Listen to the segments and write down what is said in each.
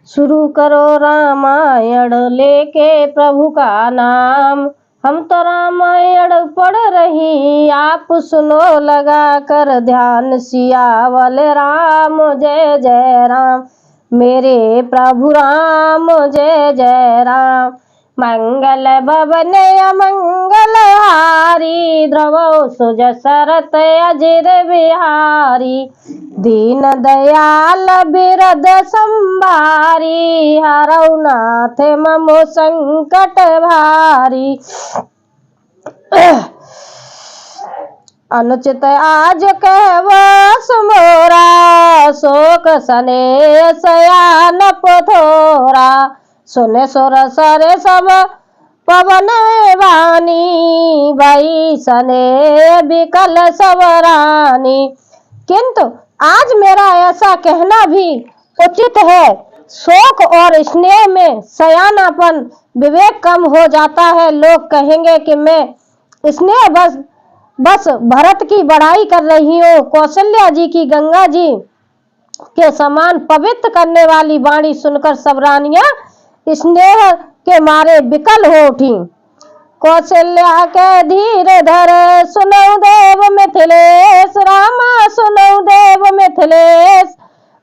शुरू करो रामायण लेके प्रभु का नाम। हम तो रामायण पढ़ रही, आप सुनो लगा कर ध्यान। सियावल राम जय जय राम, मेरे प्रभु राम जय जय राम। मंगल भवन अमंगल हारी, ध्रुव सुज सरत अजिर बिहारी। दीन दयाल बिरद संभारी, हरौ नाथ ममो संकट भारी। अनुचित आज कहवस मोरा, शोक सने सयान पथोरा। सुने सुर सरे सब पवन वाणी, भई सने बिकल सब रानी। किंतु आज मेरा ऐसा कहना भी उचित है। शोक और स्नेह में सयानापन, विवेक कम हो जाता है। लोग कहेंगे कि मैं स्नेह बस भरत की बड़ाई कर रही हूँ। कौशल्या जी की गंगा जी के समान पवित्र करने वाली वाणी सुनकर सब रानियां स्नेह के मारे विकल हो उठी। कौशल्या के धीर धर, सुनौ देव मिथिलेश। रामा सुनौ देव मिथिलेश,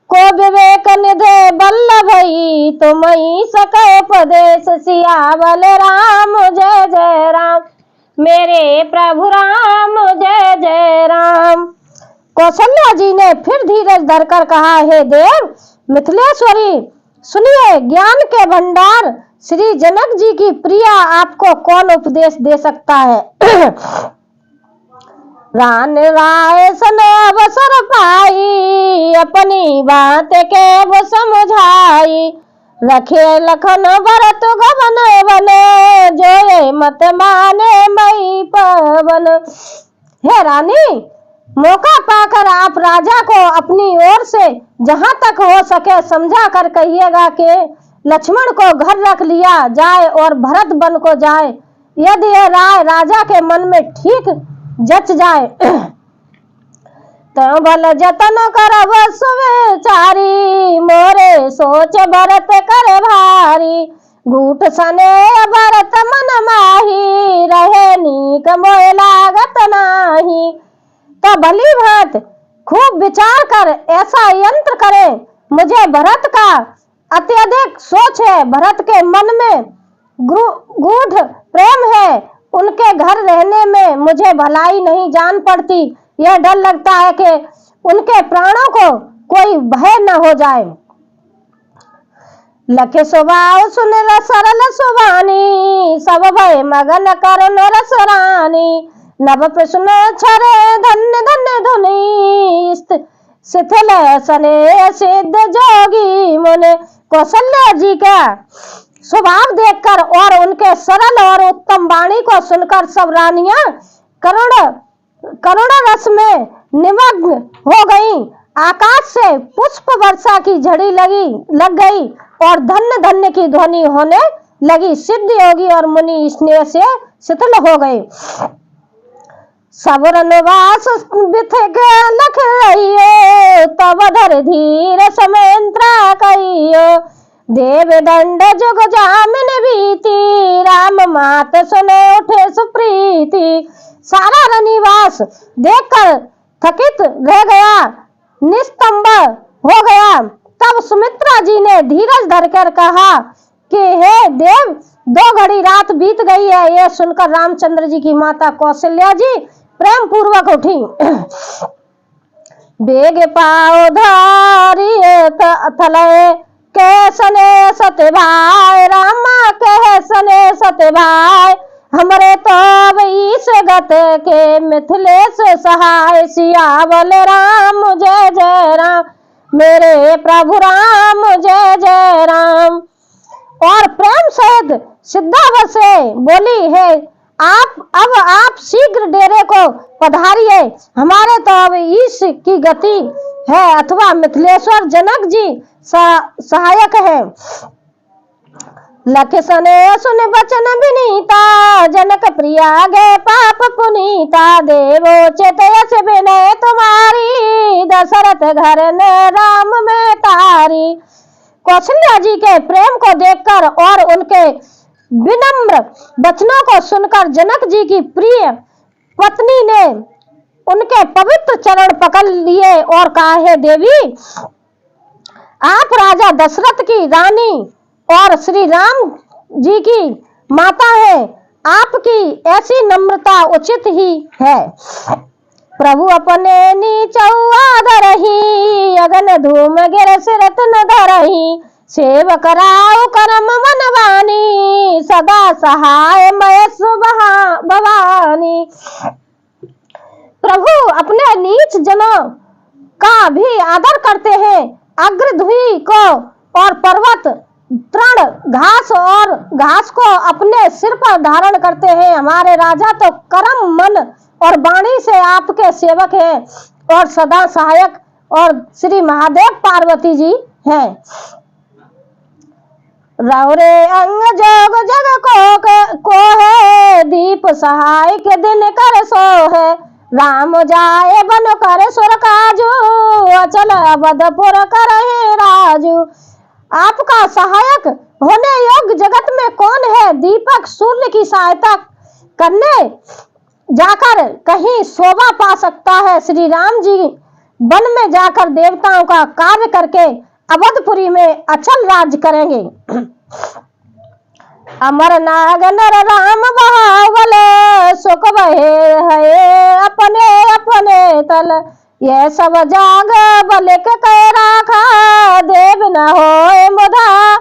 को विवेक निधे बल्लभई। तुमहि सकै उपदेश, सियावल राम जय जय राम, मेरे प्रभु राम जय जय राम। कौशल्या जी ने फिर धीरज धरकर कहा, हे देव मिथिलेश्वरी, सुनिए ज्ञान के भंडार श्री जनक जी की प्रिया आपको कौन उपदेश दे सकता है। रान राय सन अवसर पाई, अपनी बात के वो समझाई। रखे लखन भरत गवन बने, जो मत माने मई पवन। हे रानी, मौका पाकर आप राजा को अपनी ओर से जहां तक हो सके समझा कर कहिएगा कि लक्ष्मण को घर रख लिया जाए और भरत बन को जाए। यदि यह राय राजा के मन में ठीक जच जाए तो भल जतन करब सुविचारी। मोरे सोच भरत कर भारी, गूठ सने भरत मन माही। रहे नीक मोह लागत नाही, तो भली भांत खूब विचार कर ऐसा यंत्र करे। मुझे भरत का अत्यधिक सोच है, भरत के मन में गूढ़ प्रेम है। उनके घर रहने में मुझे भलाई नहीं जान पड़ती। यह डर लगता है कि उनके प्राणों को कोई भय न हो जाए। लखे स्वभाव सुनिल सरल सुभानी, सब भय मगन करन रस रानी। नभ प्रश्न छरे धन्य धन्य धुनी, शिथिल सने सिद्ध जोगी मुनि। कौशल्या जी का स्वभाव देखकर और उनके सरल और उत्तम वाणी को सुनकर सब रानियां करुण रस में निमग्न हो गईं। आकाश से पुष्प वर्षा की झड़ी लग गई और धन्य धन्य की ध्वनि होने लगी। सिद्ध योगी और मुनि स्नेह से शिथिल हो गए। सबुर निवास बिथक लख रहियो, तब धर धीर समेंद्रा कहियो। देव दंड जुग जामिन भीति, राम मात सुने उठे सुप्रीति। सारा रनिवास देखकर थकित रह गया, निस्तंभ हो गया। तब सुमित्रा जी ने धीरज धरकर कहा कि हे देव, 2 घड़ी रात बीत गई है। यह सुनकर रामचंद्र जी की माता कौशल्या जी प्रेम पूर्वक उठी। बेग पाओ धारी थले, कैसने सते भाई। रामा कैसने सते भाई, हमरे तो इस गत के मिथिलेश सहाय। सियावल राम जय जय राम, मेरे प्रभु राम जय जय राम। और प्रेम सहित सिद्धावर से बोली, है आप शीघ्र डेरे को पधारिए। हमारे तो अब ईश की गति है, अथवा मिथिलेश्वर जनक जी सहायक है। लख सने सुन बचन विनीता, जनक प्रिया गे पाप पुनीता। देवोचित यश विनय तुम्हारी, दशरथ घर ने राम में तारी। कौशल्या जी के प्रेम को देखकर और उनके विनम्र वचनों को सुनकर जनक जी की प्रिय पत्नी ने उनके पवित्र चरण पकड़ लिए और कहा, हे देवी, आप राजा दशरथ की रानी और श्री राम जी की माता है, आपकी ऐसी नम्रता उचित ही है। प्रभु अपने नीचौआ धरही, अगन धूम गिर सिरत न धरही, सेव कराओ करम मनवानी, सदा सहाय मयस भवानी। प्रभु अपने नीच जनों का भी आदर करते हैं, अग्रधुई को और पर्वत, तृण, घास को अपने सिर पर धारण करते हैं। हमारे राजा तो कर्म, मन और वाणी से आपके सेवक हैं और सदा सहायक और श्री महादेव पार्वती जी हैं। रौरे अंग जोग जग को है, दीप सहाय के दिन कर सो है, राम जाए बन कर सुर काजू, अचल अवधपुर करे राजू। आपका सहायक होने योग्य जगत में कौन है? दीपक सूर्य की सहायता करने जाकर कहीं शोभा पा सकता है। श्री राम जी वन में जाकर देवताओं का कार्य करके अवधपुरी में अचल राज करेंगे। अमर नाग नर राम बहावल, सुख बहे है अपने अपने तल, यह सब जाग बल के कह राखा, देव न होए मुधा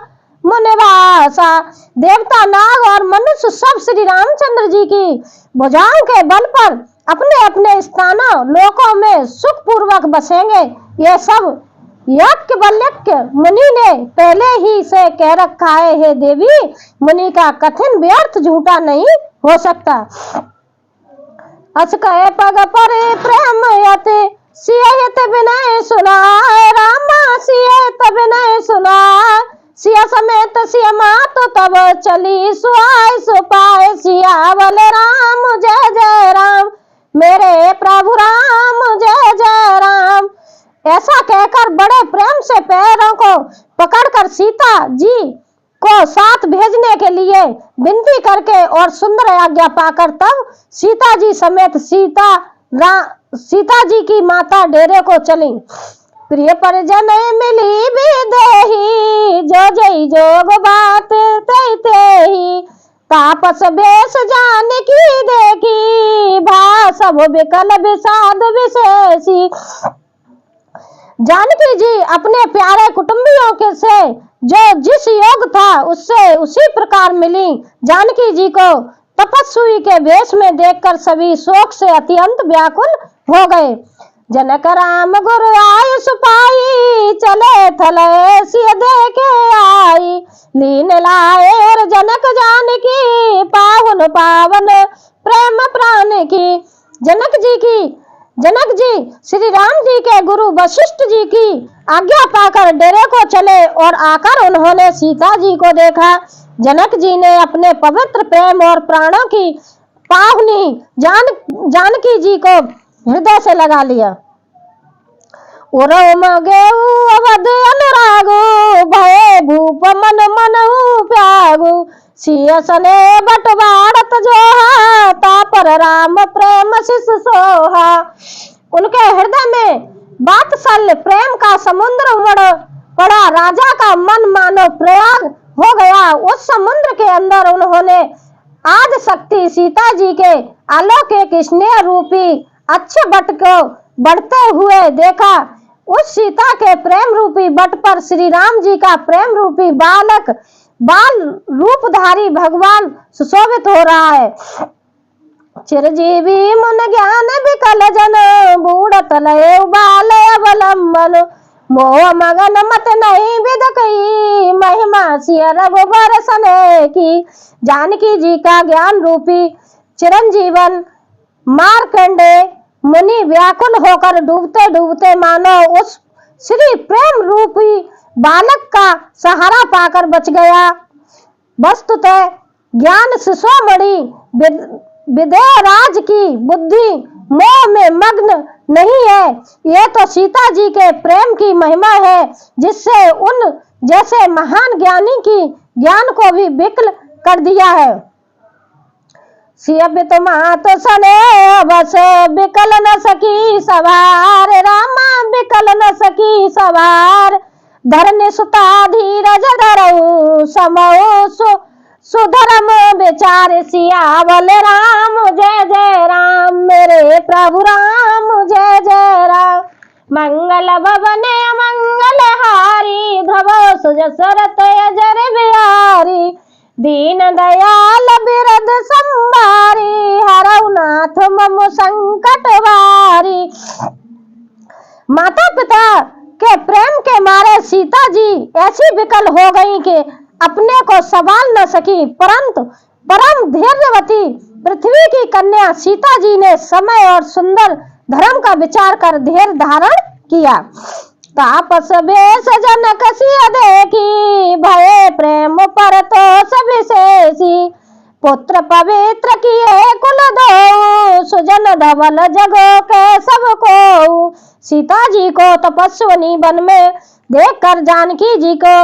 मुनिवासा। देवता, नाग और मनुष्य सब श्री रामचंद्र जी की भुजाओं के बल पर अपने अपने स्थानों लोकों में सुख पूर्वक बसेंगे। यह सब याज्ञवल्क्य मुनि ने पहले ही से कह रखा है। हे देवी, मुनि का कथन व्यर्थ झूठा नहीं हो सकता। अस कहे पग पर प्रेम यते, सियत विनय सुनाए, रामा सियत विनय सुनाए, सिया समेत सिया मातो तब चली, सुआय सुपाय सियावल राम जय जय राम, मेरे प्रभु राम जय जय राम। ऐसा कहकर बड़े प्रेम से पैरों को पकड़कर सीता जी को साथ भेजने के लिए विनती करके और सुंदर आज्ञा पाकर तब सीता जी समेत सीता जी की माता डेरे को चली। प्रिय परिजन मिली विदेही, जो जई जोग बात तई तेही, तापस बेस जान की देखी, भा सब विकल विषाद विशेषी। जानकी जी अपने प्यारे कुटुंबियों के से जो जिस योग था उससे उसी प्रकार मिली। जानकी जी को तपस्वी के वेश में देखकर सभी शोक से अत्यंत व्याकुल हो गए। जनक राम गुरु आयुष पाई, चले थले सिय देखे आई, लीन लाए और जनक जानकी, पावन पावन प्रेम प्राण की। जनक जी श्री राम जी के गुरु वशिष्ठ जी की आज्ञा पाकर डेरे को चले और आकर उन्होंने सीता जी को देखा। जनक जी ने अपने पवित्र प्रेम और प्राणों की पावनी जानकी जी को हृदय से लगा लिया। उरम गेऊ अवध अनुरागो, भय भूप मन मनहु प्यागो, सियसने बटवाड़त जोहा, तापर राम प्रेम शिष सोहा। उनके हृदय में वात्सल्य प्रेम का समुद्र उमड़ पड़ा। राजा का मन मानो प्रयाग हो गया। उस समुद्र के अंदर उन्होंने आदि शक्ति सीता जी के अलौकिक स्नेह रूपी अच्छे बट को बढ़ते हुए देखा। उस सीता के प्रेम रूपी बट पर श्री राम जी का प्रेम रूपी बाल रूपधारी भगवान सुशोभित हो रहा है। चिरजीवी मन ज्ञान विकल जन, बूढ़त लय बाल अवलंबन, मोह मगन मत नहीं विद कही, महिमा सिय रघुबर सने की। जानकी जी का ज्ञान रूपी चिरंजीवन मार्कंडे मुनि व्याकुल होकर डूबते डूबते मानो उस श्री प्रेम रूपी बालक का सहारा पाकर बच गया। वस्तुतः ज्ञान शिशोमणि विदेह राज की बुद्धि मोह में मग्न नहीं है, ये तो सीता जी के प्रेम की महिमा है, जिससे उन जैसे महान ज्ञानी की ज्ञान को भी विकल कर दिया है। सियबित मात सने बस बिकल न सकी सवार, रामा बिकल न सकी सवार। धरनी सुता धीरज धरऊ समऊ सुधर्म विचार, सियावल राम जय जय राम, मेरे प्रभु राम जय जय राम। मंगल भवने मंगल हारी, ध्रुव सुजसरत अजर बिहारी। दीन दयाल बिरद संभारी, हरऊ नाथ मम संकट वारी। माता पिता के प्रेम के मारे सीता जी ऐसी विकल हो गई कि अपने को संभाल न सकी, परंतु परम धैर्यवती पृथ्वी की कन्या सीता जी ने समय और सुंदर धर्म का विचार कर धैर्य धारण किया। तापस बेस जनक सिय देखी, भय प्रेम पर तो सविशेषी। पुत्र पवित्र किए कुल दो, सुजन धवल जगो के सबको। सीता जी को तपस्विनी वन में देखकर जानकी जी को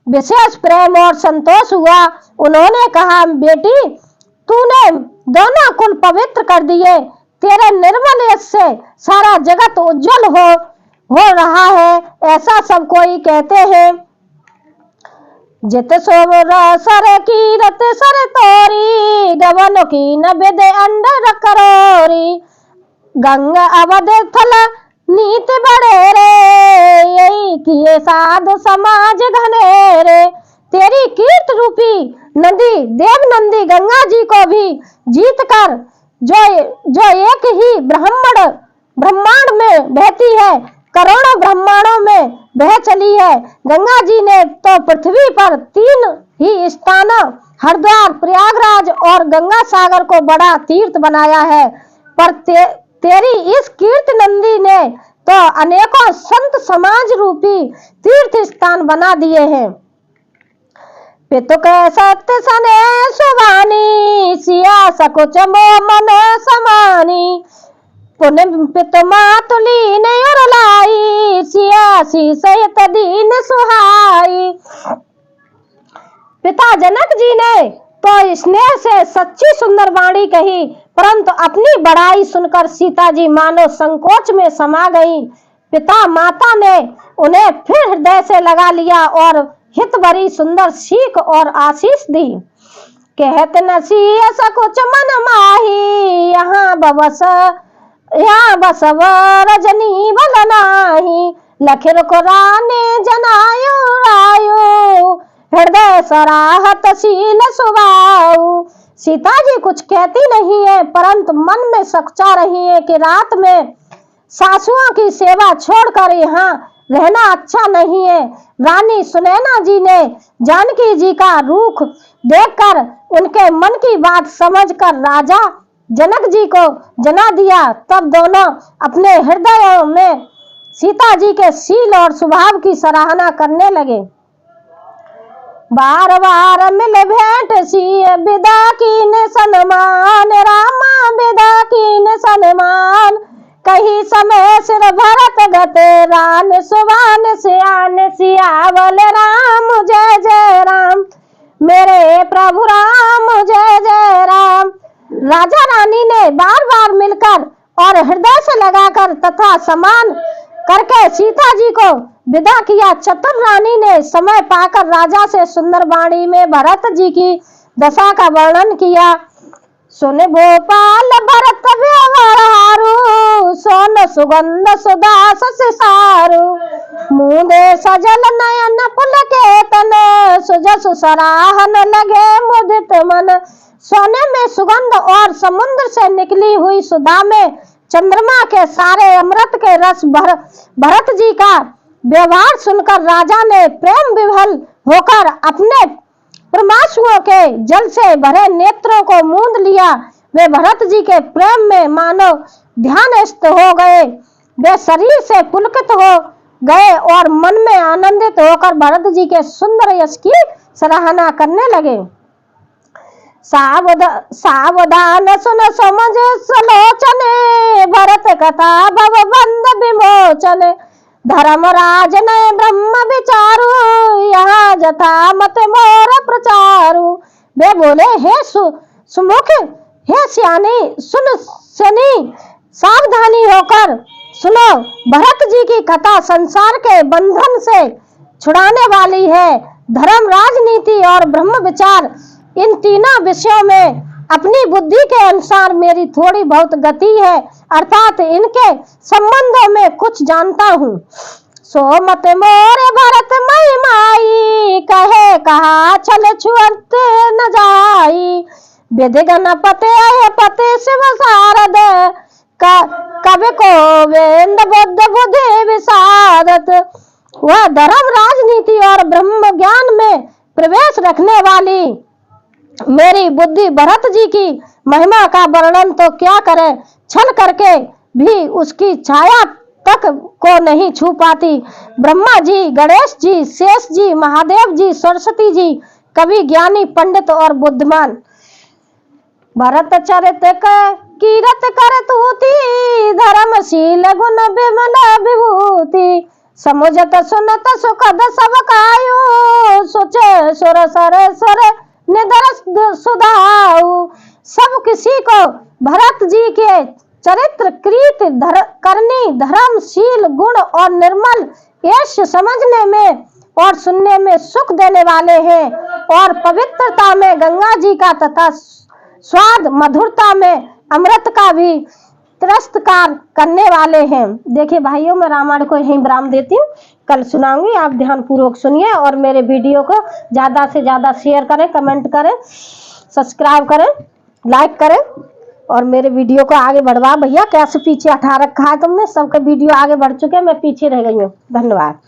विशेष प्रेम और संतोष हुआ। उन्होंने कहा, बेटी तूने दोनों कुल पवित्र कर दिए, तेरे निर्मल यश से सारा जगत उज्जवल हो रहा है, ऐसा सब कोई कहते हैं। जित सोर सर की रत सर तोरी, गवन की न विद अंडर करोरी। गंगा अवध थल नीत बड़े रे, यही किए साधु समाज घनेरे। तेरी कीर्त रूपी नदी देव नंदी गंगा जी को भी जीत कर जो एक ही ब्रह्मांड में बहती है, करोड़ों ब्रह्मांडों में बह चली है। गंगा जी ने तो पृथ्वी पर 3 ही स्थान हरिद्वार, प्रयागराज और गंगा सागर को बड़ा तीर्थ बनाया है, पर तेरी इस कीर्ति नंदी ने तो अनेकों संत समाज रूपी तीर्थ स्थान बना दिए हैं। पितु के सत्य सने सुवानी, सिया सकुच मन समानी। पुण्य पितु मातुली ने लाई, सियासी सहित दीन सुहाई। पिता जनक जी ने तो स्नेह से सच्ची सुंदर वाणी कही, परंतु अपनी बड़ाई सुनकर सीता जी मानो संकोच में समा गई। पिता माता ने उन्हें फिर हृदय से लगा लिया और हित भरी सुंदर सीख और आशीष दी। कहत नसी सकुच मन माही, यहाँ बसव रजनी बल नाही। लखिर को राने जनायु आयु, हृदय सराहत शील सुभाऊ। सीता जी कुछ कहती नहीं है, परंतु मन में सच्चा रही है कि रात में सासुओं की सेवा छोड़कर यहाँ रहना अच्छा नहीं है। रानी सुनैना जी ने जानकी जी का रूख देखकर उनके मन की बात समझकर राजा जनक जी को जना दिया। तब दोनों अपने हृदयों में सीता जी के शील और स्वभाव की सराहना करने लगे। बार बार मिल भेंट सी विदा कीन सन्मान, रामा विदा कीन सन्मान। कही समय सिर भरत गते, रान सुबान सियान सियावल राम जय जय राम, मेरे प्रभु राम जय जय राम। राजा रानी ने बार बार मिलकर और हृदय से लगाकर तथा समान करके सीता जी को विदा किया। चतुर रानी ने समय पाकर राजा से सुंदर वाणी में भरत जी की दशा का वर्णन किया। सुन भोपाल भरत व्यवहारू, सोन सुगंध सुदास सिसारू। मुंदे सजल नयन पुलकेतन, सुजसु सराहन लगे मुदित मन। सोने में सुगंध और समुद्र से निकली हुई सुधा में चंद्रमा के सारे अमृत के रस भरत जी का व्यवहार सुनकर राजा ने प्रेम विभल होकर अपने परमाशुओं के जल से भरे नेत्रों को मूंद लिया। वे भरत जी के प्रेम में मानो ध्यानस्थ हो गए। वे शरीर से पुलकित हो गए और मन में आनंदित होकर भरत जी के सुंदर यश की सराहना करने लगे। सावधान सुन समझ सलोचने, भरत कथा भव बंद विमोचन। धर्मराज ने ब्रह्म विचारु, यहाँ जथा मत मोर प्रचारु। वे बोले, हे सुमुख, हे सियानी, सुन सनी, सावधानी होकर सुनो। भरत जी की कथा संसार के बंधन से छुड़ाने वाली है। धर्म, राजनीति और ब्रह्म विचार, इन तीनों विषयों में अपनी बुद्धि के अनुसार मेरी थोड़ी बहुत गति है, अर्थात इनके संबंधों में कुछ जानता हूँ। सो मत मोरे भरत महिमाई, कहे कहा छल छुअत न जाई। विधि गणपते पते शिव शारद, कवि गोविंद बुद्ध बुद्धि विशारद। वह धर्म, राजनीति और ब्रह्म ज्ञान में प्रवेश रखने वाली मेरी बुद्धि भरत जी की महिमा का वर्णन तो क्या करे, छल करके भी उसकी छाया तक को नहीं छू पाती। ब्रह्मा जी, गणेश जी, शेष जी, महादेव जी, सरस्वती जी, कवि, ज्ञानी, पंडित और बुद्धिमान। भरत चरित कीरत कर तूती, धर्मशील गुण विमल विभूति। समुझत सुनत सुखद सब कायु, सोचे सुर सर सर निदर सुधाऊ। सब किसी को भरत जी के चरित्र, कृत करनी, धर्मशील गुण और निर्मल यश समझने में और सुनने में सुख देने वाले हैं, और पवित्रता में गंगा जी का तथा स्वाद मधुरता में अमृत का भी तिरस्कार करने वाले हैं। देखिए भाइयों, मैं रामायण को यहीं विराम देती हूँ, कल सुनाऊंगी। आप ध्यान पूर्वक सुनिए और मेरे वीडियो को ज्यादा से ज्यादा शेयर करें, कमेंट करें, सब्सक्राइब करें, लाइक करें और मेरे वीडियो को आगे बढ़वा। भैया कैसे पीछे हटा रखा है तुमने, सबका वीडियो आगे बढ़ चुके हैं, मैं पीछे रह गई हूँ। धन्यवाद।